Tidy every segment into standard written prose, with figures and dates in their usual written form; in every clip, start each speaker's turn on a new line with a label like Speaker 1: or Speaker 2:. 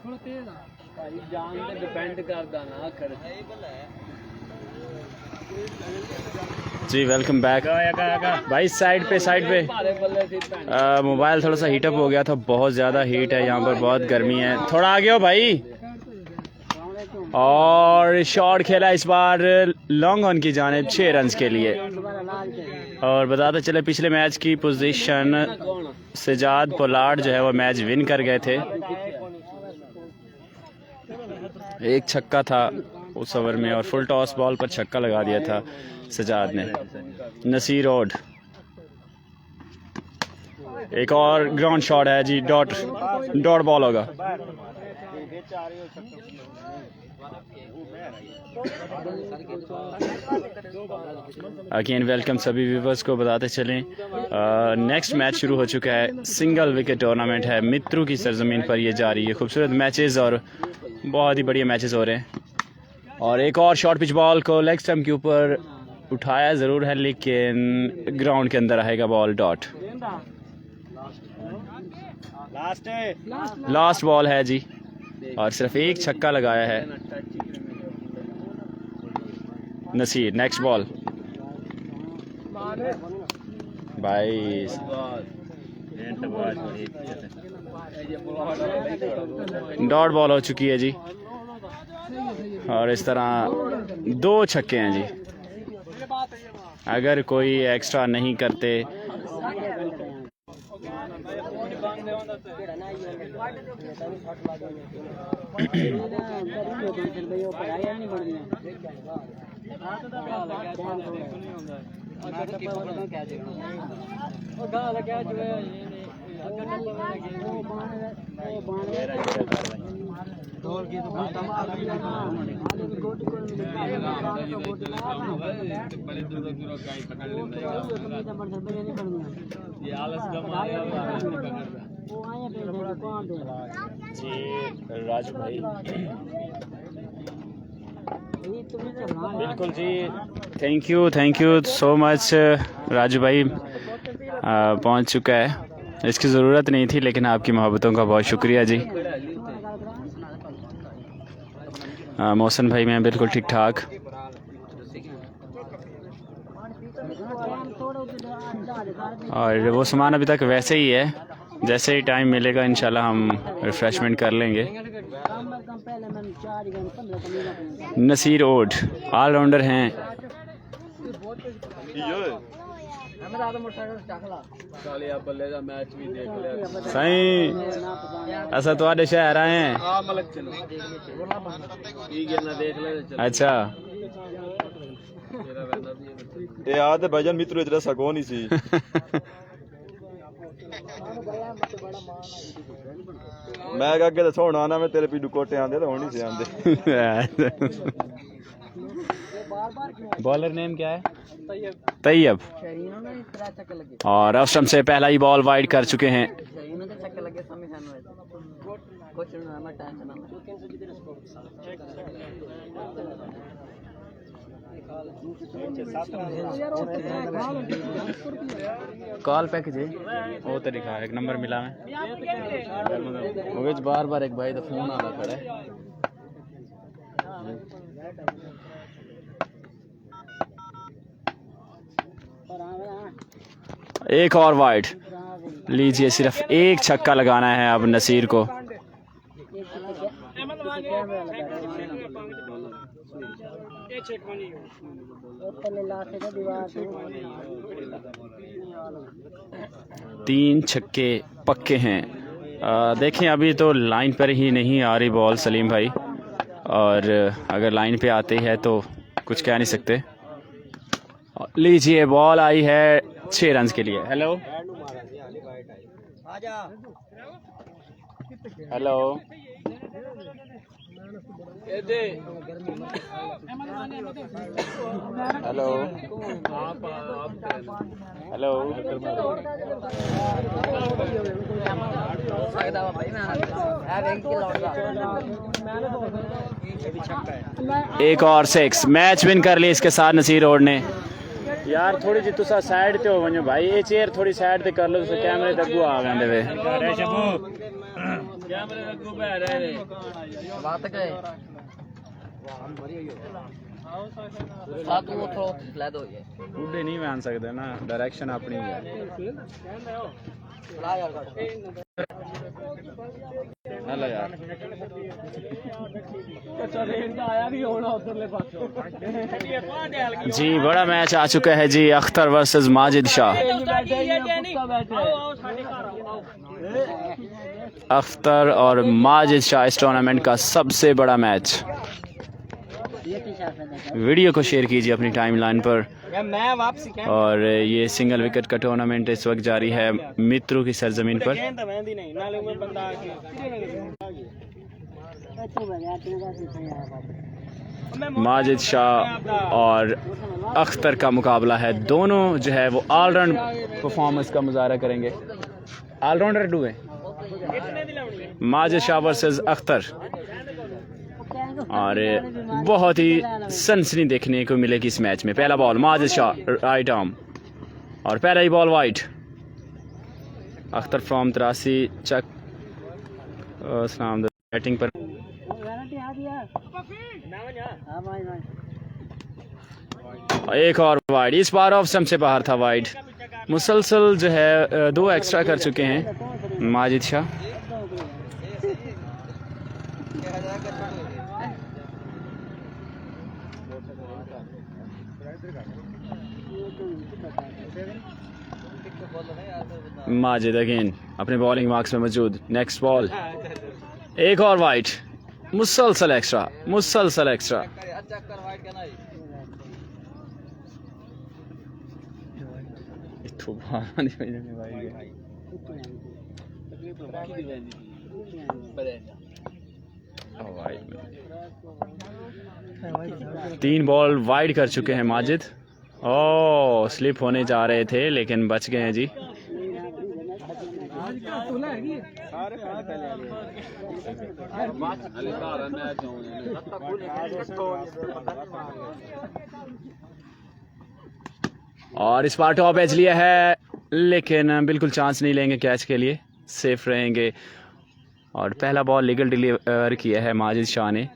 Speaker 1: जान पे डिपेंड करदा ना कर
Speaker 2: जी। वेलकम बैक भाई। साइड पे मोबाइल थोड़ा सा हीटअप हो गया था, बहुत ज़्यादा हीट है यहाँ पर, बहुत गर्मी है। थोड़ा आगे हो भाई। और शॉट खेला इस बार लॉन्ग ऑन की जानिब 6 रन के लिए। और बताते चले पिछले मैच की पोजीशन, सजाद पोलार्ड जो है वो मैच विन कर गए थे। एक छक्का था उस ओवर में और फुल टॉस बॉल पर छक्का लगा दिया था सजाद ने। नसीर ओड, एक और ग्राउंड शॉट है जी, डॉट बॉल होगा। अगेन वेलकम सभी व्यूवर्स को। बताते चलें नेक्स्ट मैच शुरू हो चुका है। सिंगल विकेट टूर्नामेंट है, मित्रों की सरजमीन पर ये जारी है। खूबसूरत मैचेस और बहुत ही बढ़िया मैचेस हो रहे हैं। और एक और शॉर्ट पिच बॉल को लेग स्टंप के ऊपर उठाया ज़रूर है, लेकिन ग्राउंड के अंदर आएगा बॉल। डॉट लास्ट बॉल है जी, और सिर्फ एक छक्का लगाया है नसीर। नेक्स्ट बॉल भाई, डॉट बॉल हो चुकी है जी। और इस तरह 2 छक्के हैं जी। अगर कोई एक्स्ट्रा नहीं करते जी राजू भाई। बिल्कुल जी, thank you so much Raju भाई। पहुंच चुका है, इसकी ज़रूरत नहीं थी लेकिन आपकी मोहब्बतों का बहुत शुक्रिया जी। मौसम भाई मैं बिल्कुल ठीक ठाक। और वो सामान अभी तक वैसे ही है, जैसे ही टाइम मिलेगा इंशाल्लाह हम रिफ़्रेशमेंट कर लेंगे। नसीर ओड ऑलराउंडर हैं। सही ऐसा तो शहर आए हैं। अच्छा
Speaker 3: याद भाईजान मित्र इतना सको नहीं सी। मैं अगे तो सोना आना मैं तेरे पीडू कोटे आंदे तो होनी से आंदे।
Speaker 2: बॉलर नेम क्या है? तैयब। और अफसम से पहला ही बॉल वाइड कर चुके हैं। कॉल पैकेज है वो तो लिखा है, एक नंबर मिला मैं बार बार एक भाई तो फोन आना खड़ा है। एक और वाइड लीजिए, सिर्फ एक छक्का लगाना है अब नसीर को। तीन छक्के पक्के हैं। देखें अभी तो लाइन पर ही नहीं आ रही बॉल सलीम भाई, और अगर लाइन पे आती है तो कुछ कह नहीं सकते। लीजिए बॉल आई है 6 रन के लिए। हेलो हेलो हेलो हेलो एक और 6 मैच विन कर ली इसके साथ नसीर रोड ने। यार थोड़ी जी तुसा साइड ते हो वञो भाई, ये चेयर थोड़ी साइड ते कर लो, कैमरे ते अगू आ वेंदे वे।
Speaker 1: कैमरे रखो बह रहे
Speaker 4: बात गए साथ वो थोड़ा ले दो ये
Speaker 2: बूढ़े नहीं मान सकते ना, डायरेक्शन अपनी है। हेलो यार जी, बड़ा मैच आ चुका है जी, अख्तर वर्सेस माजिद शाह। अख्तर और माजिद शाह इस टूर्नामेंट का सबसे बड़ा मैच। वीडियो को शेयर कीजिए अपनी टाइमलाइन पर। और ये सिंगल विकेट का टूर्नामेंट इस वक्त जारी है मित्रों की सरजमीन पर। माजिद शाह और अख्तर का मुकाबला है। दोनों जो है वो ऑलराउंड परफॉर्मेंस का मुजाहरा करेंगे। ऑलराउंडर डू है माजिद शाह वर्सेस अख्तर, और बहुत ही सनसनी देखने को मिलेगी इस मैच में। पहला ball Majid Shah right arm, और पहला ही ball wide. Akhtar from 83 Chak batting पर। एक और वाइड, इस बार ऑफ स्टंप से बाहर था वाइड। मुसलसल जो है 2 एक्स्ट्रा कर चुके हैं माजिद शाह। माजिद अगेन अपने बॉलिंग मार्क्स में मौजूद। नेक्स्ट बॉल, एक और वाइड, मुसलसल एक्स्ट्रा, मुसलसल एक्स्ट्रा। तीन बॉल वाइड कर चुके हैं माजिद। ओ स्लिप होने जा रहे थे लेकिन बच गए हैं जी। और इस बार टॉप एज लिया है लेकिन बिल्कुल चांस नहीं लेंगे कैच के लिए, सेफ रहेंगे। और पहला बॉल लीगल डिलीवर किया है माजिद शाह ने।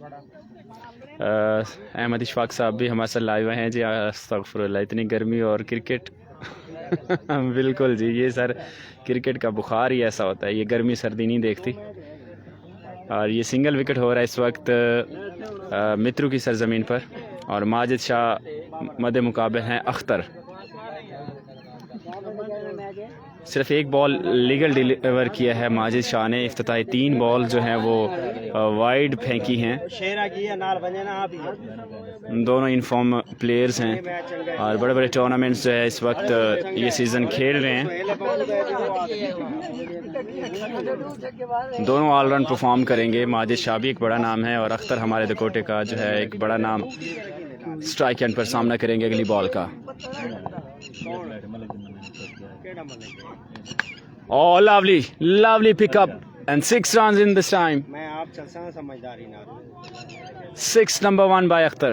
Speaker 2: अहमद इशफाक साहब भी हमारे साथ लाइव हैं जी। अस्तगफुरुल्लाह, इतनी गर्मी और क्रिकेट बिल्कुल जी, ये सर क्रिकेट का बुखार ही ऐसा होता है, ये गर्मी सर्दी नहीं देखती। और ये सिंगल विकेट हो रहा है इस वक्त मित्रों की सरजमीन पर, और माजिद शाह मद्दे मुकाबले हैं अख्तर। सिर्फ एक बॉल लीगल डिलीवर किया है माजिद शाह ने। इफ्तिताई 3 बॉल जो हैं वो वाइड फेंकी हैं। दोनों इनफॉर्म प्लेयर्स हैं और बड़े बड़े टूर्नामेंट्स जो है इस वक्त ये सीज़न खेल रहे हैं। दोनों ऑलराउंड परफॉर्म करेंगे। माजिद शाह भी एक बड़ा नाम है और अख्तर हमारे दकोटे का जो है एक बड़ा नाम। स्ट्राइक एंड पर सामना करेंगे अगली बॉल का। Oh, lovely pickup and 6 runs in this time. 6 number 1 by Akhtar.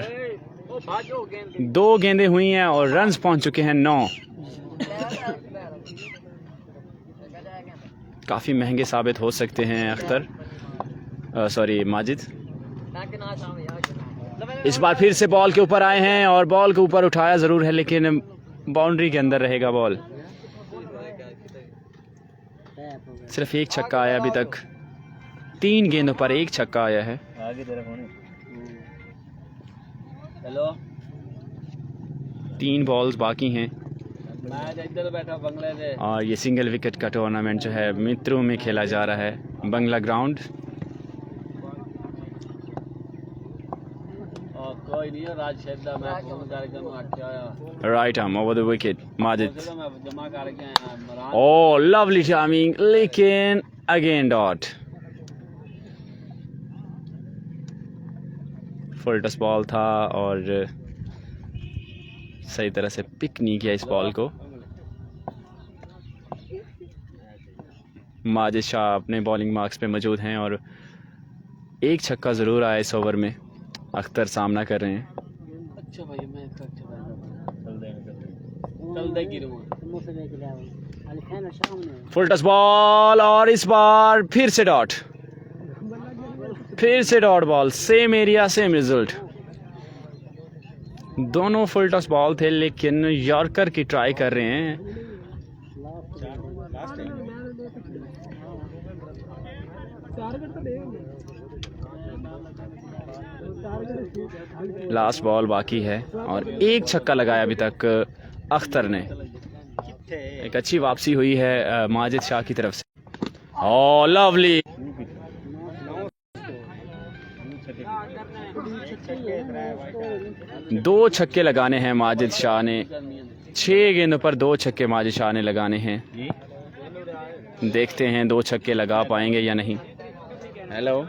Speaker 2: 2 गेंदें हुई हैं और रन्स पहुंच चुके हैं 9। काफ़ी महंगे साबित हो सकते हैं अख्तर, सॉरी माजिद। इस बार फिर से बॉल के ऊपर आए हैं और बॉल के ऊपर उठाया ज़रूर है लेकिन बाउंड्री के अंदर रहेगा बॉल। सिर्फ एक छक्का आया अभी तक, 3 गेंदों पर 1 छक्का आया है।
Speaker 1: हेलो
Speaker 2: 3 बॉल्स बाकी हैं
Speaker 1: मैं इधर बैठा बंगले से।
Speaker 2: और ये सिंगल विकेट का टूर्नामेंट जो है मित्रों में खेला जा रहा है बंगला ग्राउंड।
Speaker 1: कोई नहीं राज शेदा मैं फोन करके आया
Speaker 2: right arm over the wicket Majid.
Speaker 1: मैं जमा करके आया।
Speaker 2: ओह लवली टाइमिंग लेकिन अगेन डॉट। फुल टस बॉल था और सही तरह से पिक नहीं किया इस बॉल को। माजिद शाह अपने बॉलिंग मार्क्स पे मौजूद हैं और 1 छक्का ज़रूर आया इस ओवर में। अख्तर सामना कर रहे हैं।
Speaker 1: अच्छा भाई मैं चल दे
Speaker 2: फुल टस बॉल और इस बार फिर से डॉट। फिर से dot ball, same area same result. दोनों फुल टॉस बॉल थे लेकिन यॉर्कर की ट्राई कर रहे हैं। लास्ट बॉल बाकी है और एक छक्का लगाया अभी तक अख्तर ने। एक अच्छी वापसी हुई है माजिद शाह की तरफ से। ओह लवली, दो छक्के लगाने हैं माजिद शाह ने। 6 गेंदों पर 2 छक्के माजिद शाह ने लगाने हैं। देखते हैं 2 छक्के लगा पाएंगे या नहीं। हेलो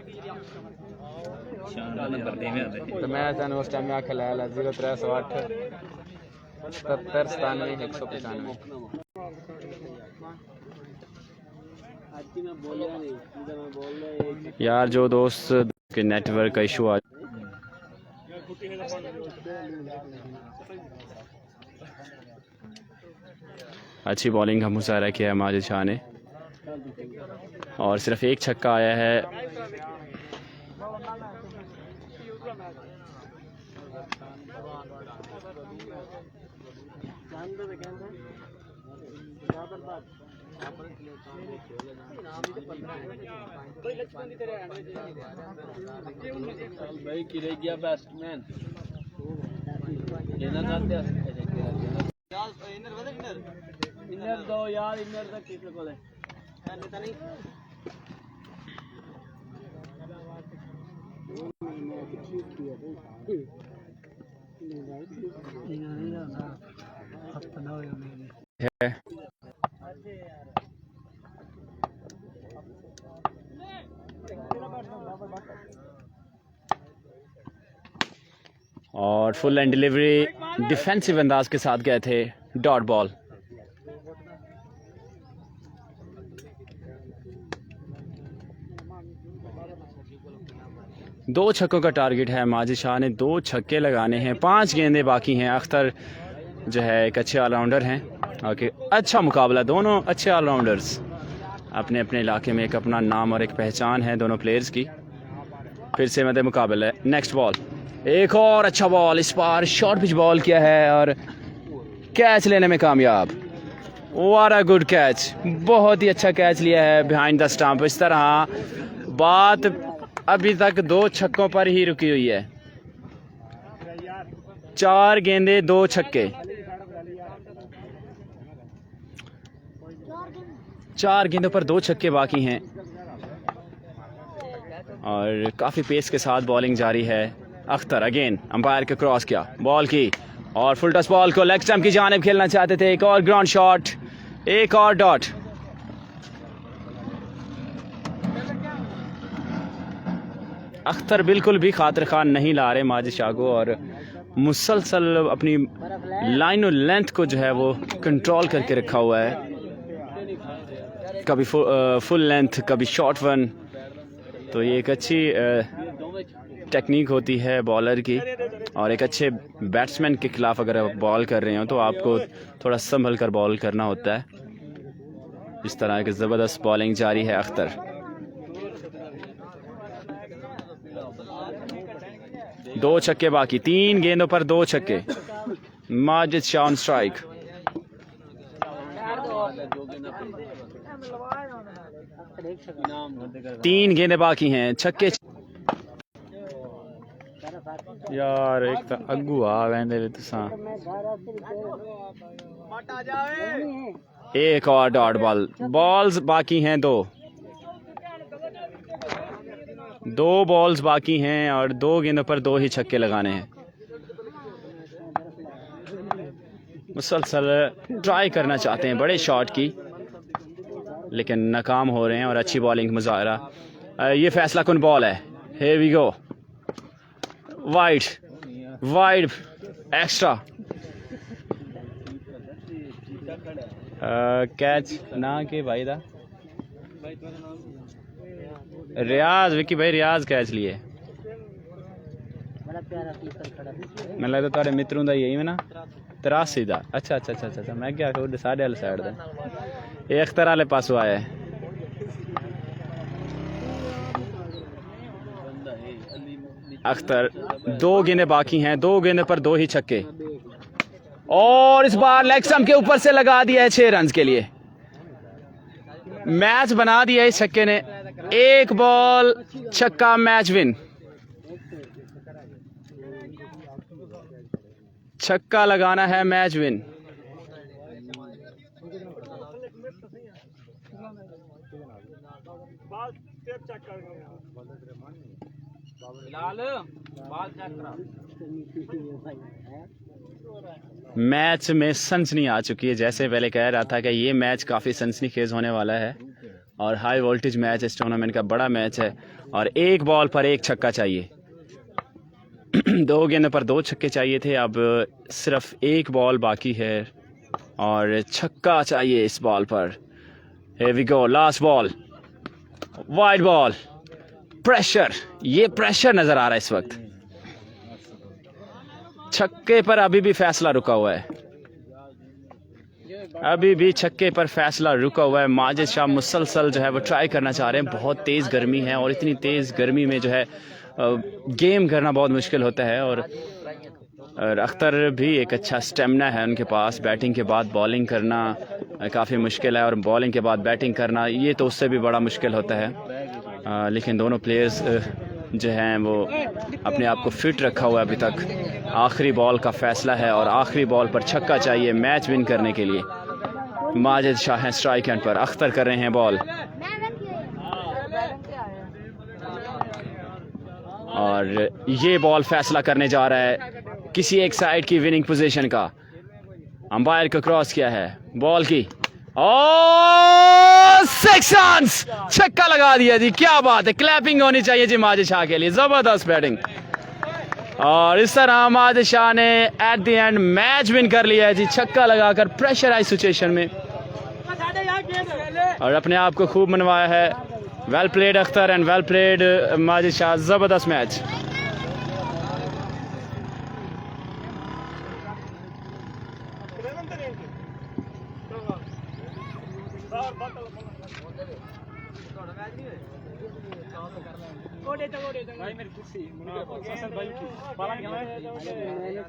Speaker 2: तो मैं उस टाइम में आके लाया 0308 77 97 195। यार जो दोस्त के नेटवर्क का इशू आ अच्छी बॉलिंग का मुजाहरा किया है माजिद शाह ने और सिर्फ एक छक्का आया है।
Speaker 1: भाई की रह गया बैट्समैन लेना चाहते इनर दो यार, इनर तक किसी को ले नहीं।
Speaker 2: है और फुल एंड डिलीवरी डिफेंसिव अंदाज के साथ गए थे। Dot ball. दो छक्कों का टारगेट है माजिद शाह ने। 2 छक्के लगाने हैं। 5 गेंदें बाकी हैं। अख्तर जो है एक अच्छे ऑलराउंडर हैं। ओके, अच्छा मुकाबला, दोनों अच्छे ऑलराउंडर्स। अपने अपने इलाके में एक अपना नाम और एक पहचान है दोनों प्लेयर्स की। फिर से मध्य मुकाबला है। नेक्स्ट बॉल, एक और अच्छा बॉल। इस बार शॉर्ट पिच बॉल किया है और कैच लेने में कामयाब। व्हाट अ गुड कैच, बहुत ही अच्छा कैच लिया है बिहाइंड द स्टंप। इस तरह बात अभी तक 2 छक्कों पर ही रुकी हुई है। 4 गेंदे 2 छक्के। 4 गेंदों पर 2 छक्के बाकी हैं और काफ़ी पेस के साथ बॉलिंग जारी है। अख्तर अगेन अंपायर के क्रॉस किया, बॉल की और फुल टॉस बॉल को लेग स्टंप की जानिब खेलना चाहते थे। एक और ग्राउंड शॉट, एक और डॉट। अख्तर बिल्कुल भी खातिर खान नहीं ला रहे माजिद शाह को और मुसलसल अपनी लाइन और लेंथ को जो है वो कंट्रोल करके रखा हुआ है। कभी फुल लेंथ, कभी शॉर्ट वन। तो ये एक अच्छी टेक्निक होती है बॉलर की और एक अच्छे बैट्समैन के खिलाफ अगर आप बॉल कर रहे हो तो आपको थोड़ा संभल कर बॉल करना होता है। इस तरह की ज़बरदस्त बॉलिंग जारी है अख्तर। दो छक्के बाकी, 3 गेंदों पर 2 छक्के। Majid Shah on strike. 3 गेंदें बाकी हैं। छक्के यार एक तो अगू आ गए तुसा। एक और डॉट बॉल। बॉल्स बाकी हैं 2 बॉल्स बाकी हैं और 2 गेंदों पर 2 ही छक्के लगाने हैं। मुसलसल ट्राई करना चाहते हैं बड़े शॉट की लेकिन नाकाम हो रहे हैं और अच्छी बॉलिंग मुजाहरा। ये फैसला कुन बॉल है। Here we go, wide extra. Catch ना के भाई दा रियाज, विक्की भाई रियाज कैच लिए। मैं लगता तारे मित्रों का यही है ना 83 का। अच्छा मैं क्या कहूँ साढ़े वाले साइड का एक तरह वाले पासों आया है। अख्तर 2 गेंदें बाकी हैं, 2 गेंदों पर 2 ही छक्के और इस बार लेग स्टंप के ऊपर से लगा दिया है 6 रन के लिए। मैच बना दिया इस छक्के ने। 1 बॉल छक्का, मैच विन। छक्का लगाना है, मैच विन। मैच में सनसनी आ चुकी है। जैसे पहले कह रहा था कि ये मैच काफ़ी सनसनीखेज होने वाला है और हाई वोल्टेज मैच इस टूर्नामेंट का बड़ा मैच है और 1 बॉल पर 1 छक्का चाहिए। 2 गेंदों पर 2 छक्के चाहिए थे, अब सिर्फ 1 बॉल बाकी है और छक्का चाहिए इस बॉल पर। Here we go, last ball, wide ball, pressure, ये प्रेशर नजर आ रहा है इस वक्त। छक्के पर अभी भी फैसला रुका हुआ है, अभी भी छक्के पर फैसला रुका हुआ है। माजिद शाह मुसलसल जो है वो ट्राई करना चाह रहे हैं। बहुत तेज़ गर्मी है और इतनी तेज़ गर्मी में जो है गेम करना बहुत मुश्किल होता है और अख्तर भी एक अच्छा स्टेमिना है उनके पास। बैटिंग के बाद बॉलिंग करना काफ़ी मुश्किल है और बॉलिंग के बाद बैटिंग करना ये तो उससे भी बड़ा मुश्किल होता है। लेकिन दोनों प्लेयर्स जो हैं वो अपने आप को फिट रखा हुआ है अभी तक। आखिरी बॉल का फैसला है और आखिरी बॉल पर छक्का चाहिए मैच विन करने के लिए। माजिद शाह हैं स्ट्राइक एंड पर, अख्तर कर रहे हैं बॉल और ये बॉल फैसला करने जा रहा है किसी एक साइड की विनिंग पोजीशन का। अंपायर को क्रॉस किया है बॉल की और 6 रन्स, छक्का लगा दिया जी। क्या बात है, क्लैपिंग होनी चाहिए जी माजिद शाह के लिए। जबरदस्त बैटिंग और इस तरह माजिद शाह ने at the end match win कर लिया है जी, छक्का लगाकर प्रेशराइज सिचुएशन में और अपने आप को खूब मनवाया है। Well played Akhtar and well played Majid Shah. जबरदस्त मैच।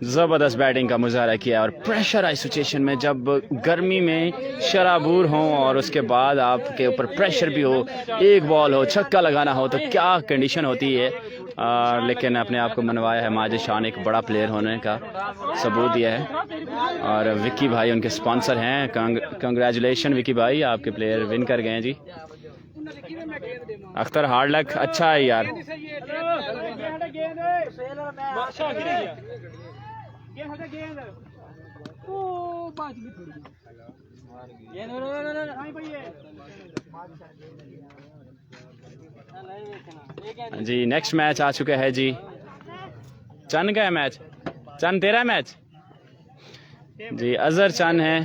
Speaker 2: ज़बरदस्त बैटिंग का मुजाहरा किया और प्रेशराइज सिचुएशन में जब गर्मी में शराबूर हो और उसके बाद आपके ऊपर प्रेशर भी हो, 1 बॉल हो, छक्का लगाना हो तो क्या कंडीशन होती है। लेकिन अपने आप को मनवाया है। माजिद शाह ने एक बड़ा प्लेयर होने का सबूत दिया है और विक्की भाई उनके स्पॉन्सर हैं। कंग्रेचुलेशन विक्की भाई, आपके प्लेयर विन कर गए हैं जी। अख्तर हार्ड लक, अच्छा है यार। जी नेक्स्ट मैच आ चुका है जी। चन का है मैच, चन तेरा मैच जी। अजहर चन है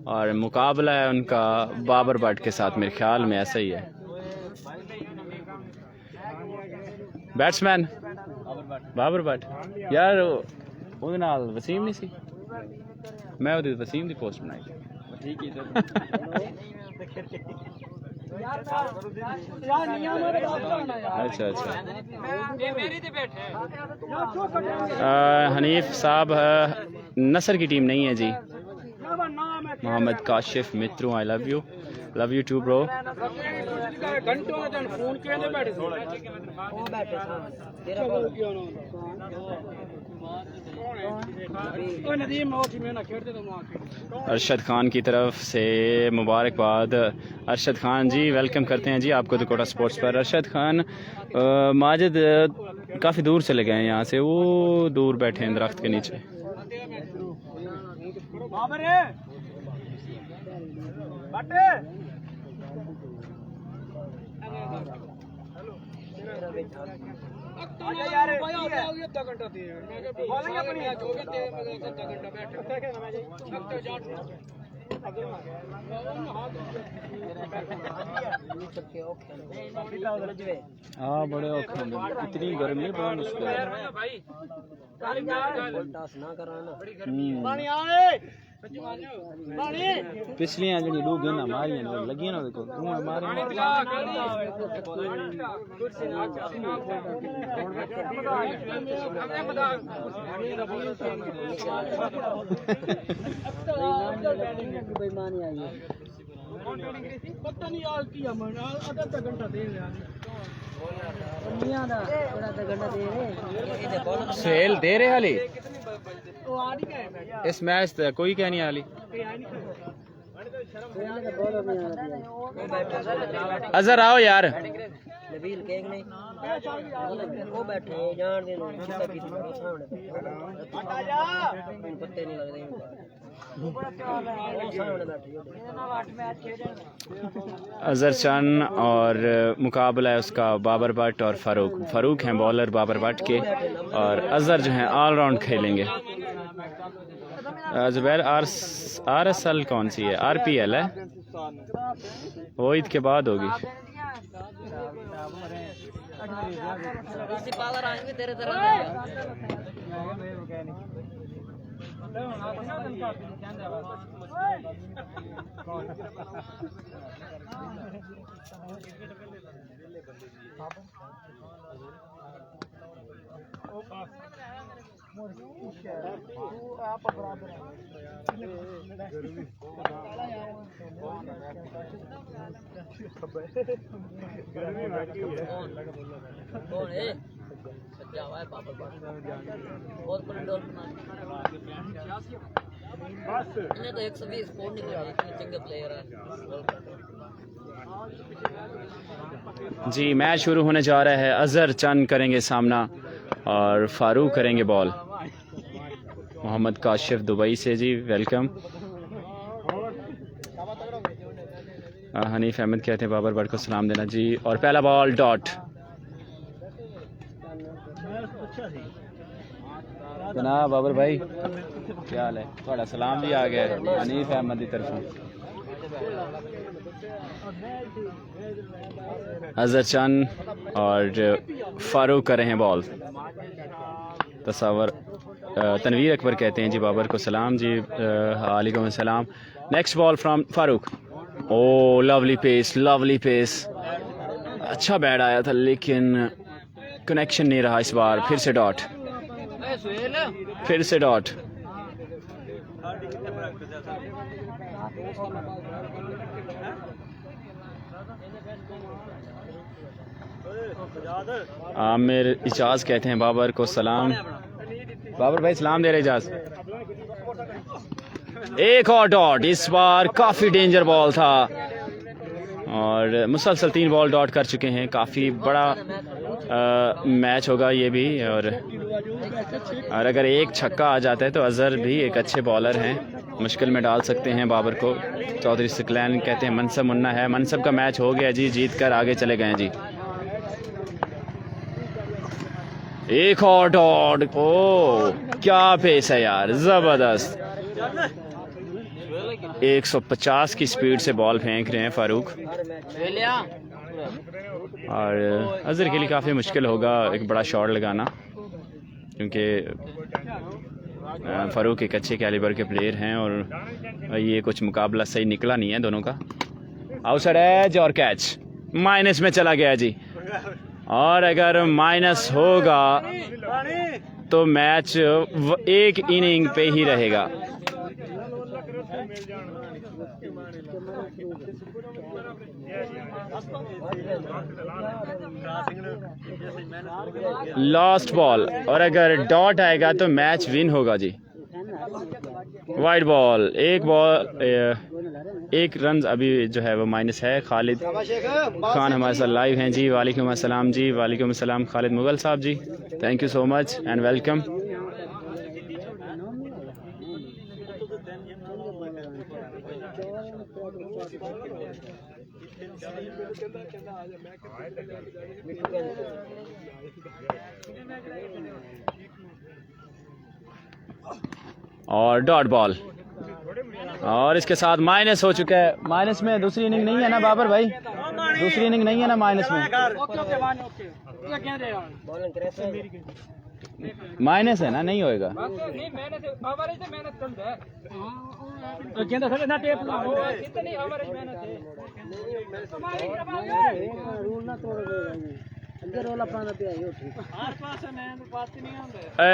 Speaker 2: और मुकाबला है उनका बाबर भट्ट के साथ, मेरे ख्याल में ऐसा ही है। बैट्समैन बाबर भट्ट यार ਉਹਦੇ ਨਾਲ ਵਸੀਮ नहीं सी, मैं ਉਹਦੀ ਵਸੀਮ ਦੀ पोस्ट बनाई ठीक है। अच्छा अच्छा हनीफ साहब नसर की टीम नहीं है जी। मोहम्मद काशिफ मित्रों I love you too bro. Arshad Khan की तरफ से मुबारकबाद। अरशद खान जी वेलकम करते हैं जी आपको दुकोटा स्पोर्ट्स पर। अरशद खान माजिद काफ़ी दूर से लगे हैं यहाँ से, वो दूर बैठे हैं दरख्त के नीचे। हाँ बड़े औखे इतनी गर्मी बड़ा मुश्किल है। पिछलियां जी डूब गई ना मारियां ना लगी ना देखो तू मारे
Speaker 4: बेईमानी आई है
Speaker 1: पता नहीं यार की अमन आधा घंटा दे यार
Speaker 4: दुनिया दा बड़ा घंटा दे रहे
Speaker 2: सेल दे रहे हाली
Speaker 1: वो आ नहीं गए
Speaker 2: इस मैच ते कोई क्या नहीं हाली अजहर आओ यार
Speaker 4: नबील केक नहीं वो बैठे जान दे सीधा की सामने पत्ते नहीं लग रहे
Speaker 2: अजहर चंद और मुकाबला है उसका बाबर भट्ट और फारूक हैं बॉलर बाबर भट्ट के और अजहर जो हैं ऑलराउंड खेलेंगे। जुबैर RSL कौन सी है? RPL है वो ईद के बाद होगी।
Speaker 4: तेरे तरह कौन है सच्चा हुआ है पापा बहुत बड़ी डॉल इन्हें तो 120 स्कोर निकले इतने चंगे प्लेयर हैं
Speaker 2: जी। मैच शुरू होने जा रहा है। अजहर चंद करेंगे सामना और फारूक करेंगे बॉल। मोहम्मद काशिफ दुबई से जी वेलकम। हनीफ अहमद कहते हैं बाबर भट्ट को सलाम देना जी। और पहला बॉल डॉट। जनाब बाबर भाई क्या हाल है? थोड़ा सलाम भी आ गया है हनीफ अहमद की तरफों। अजहर चंद और फारूक कर रहे हैं बॉल। तस्वर तनवीर अकबर कहते हैं जी बाबर को सलाम जी। वालेकुम सलाम। Next ball from Farooq. Oh lovely pace अच्छा बैट आया था लेकिन कनेक्शन नहीं रहा इस बार। फिर से डॉट आमिर इजाज कहते हैं बाबर को सलाम। बाबर भाई सलाम दे रहे इजाज। एक और डॉट। इस बार काफ़ी डेंजर बॉल था और मुसलसल 3 बॉल डॉट कर चुके हैं। काफ़ी बड़ा मैच होगा ये भी। और अगर एक छक्का आ जाता है तो अजहर भी एक अच्छे बॉलर हैं, मुश्किल में डाल सकते हैं बाबर को। चौधरी सिकलैन कहते हैं मनसब मुन्ना है। मनसब का मैच हो गया जी, जीत कर आगे चले गए जी। एक और डॉट। ओ क्या पेस है यार, ज़बरदस्त। 150 की स्पीड से बॉल फेंक रहे हैं फारूक। और अजहर के लिए काफ़ी मुश्किल होगा एक बड़ा शॉट लगाना क्योंकि फारूक एक अच्छे कैलिबर के प्लेयर हैं और ये कुछ मुकाबला सही निकला नहीं है दोनों का। आउटसाइड एज और कैच माइनस में चला गया जी। और अगर माइनस होगा तो मैच एक इनिंग पे ही रहेगा। लास्ट बॉल और अगर डॉट आएगा तो मैच विन होगा जी। Wide ball. एक रन अभी जो है वो माइनस है। खालिद खान हमारे साथ लाइव हैं जी। वालेकुम अस्सलाम जी। वालेकुम अस्सलाम खालिद मुगल साहब ji, thank you so much and welcome. और डॉट बॉल और इसके साथ माइनस हो चुका है। माइनस में दूसरी इनिंग नहीं है ना बाबर भाई? दूसरी इनिंग नहीं है ना माइनस में? माइनस है ना, नहीं होएगा।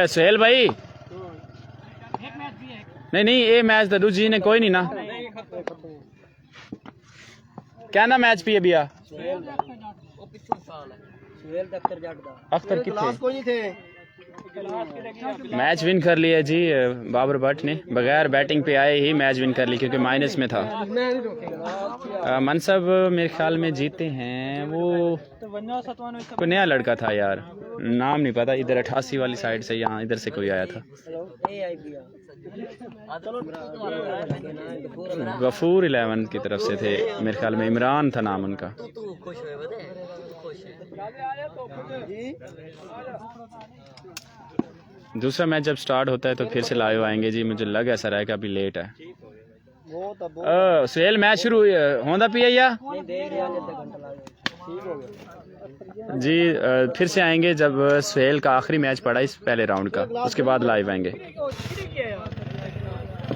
Speaker 2: सुहेल भाई नहीं नहीं, ये मैच तो दूजी ने कोई नहीं ना। क्या ना मैच पिए बिया अख्तर कितने मैच विन कर लिया जी बाबर भट्ट ने, बगैर बैटिंग पे आए ही मैच विन कर ली क्योंकि माइनस में था। मनसब मेरे ख्याल में जीते हैं, वो कोई नया लड़का था यार, नाम नहीं पता, इधर 88 वाली साइड से, यहाँ इधर से कोई आया था। गफूर 11 की तरफ से थे मेरे ख्याल में, इमरान था नाम उनका। दूसरा मैच जब स्टार्ट होता है तो फिर से लाइव आएंगे जी, मुझे लग ऐसा रहा है कि अभी लेट है। सुहेल मैच शुरू होंदा पिया या जी, फिर से आएंगे जब सुहेल का आखिरी मैच पड़ा इस पहले राउंड का, उसके बाद लाइव आएंगे।